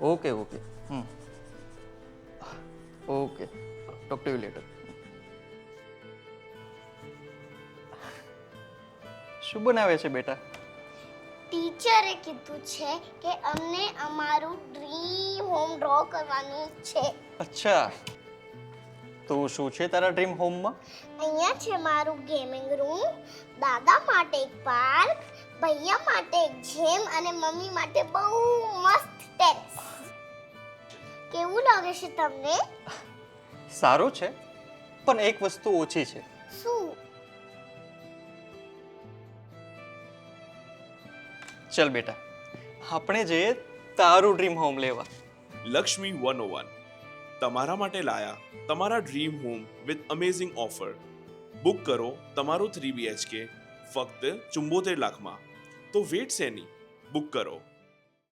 Okay okay okay, talk to you letter. શું બનાવે છે બેટા? ટીચરે કીધું છે કે અમને અમારું ડ્રીમ હોમ ડ્રો કરવાનું છે. અચ્છા, તો શું છે તારા ડ્રીમ હોમમાં? અહીંયા છે મારું ગેમિંગ રૂમ, દાદા માટે એક પાર્ક, ભૈયા માટે એક જીમ અને મમ્મી માટે બહુ મસ્ત ટેરેસ. કેવું લાગે છે તમને? સારું છે, પણ એક વસ્તુ ઓછી છે. શું? ચલ બેટા, આપણે જઈએ તારું ડ્રીમ હોમ લેવા. લક્ષ્મી 101 તમારા માટે લાયા તમારા dream home with amazing offer. Book કરો તમારું 3 BHK ફક્ત 74 લાખમાં. તો વેટ શેની, બુક કરો.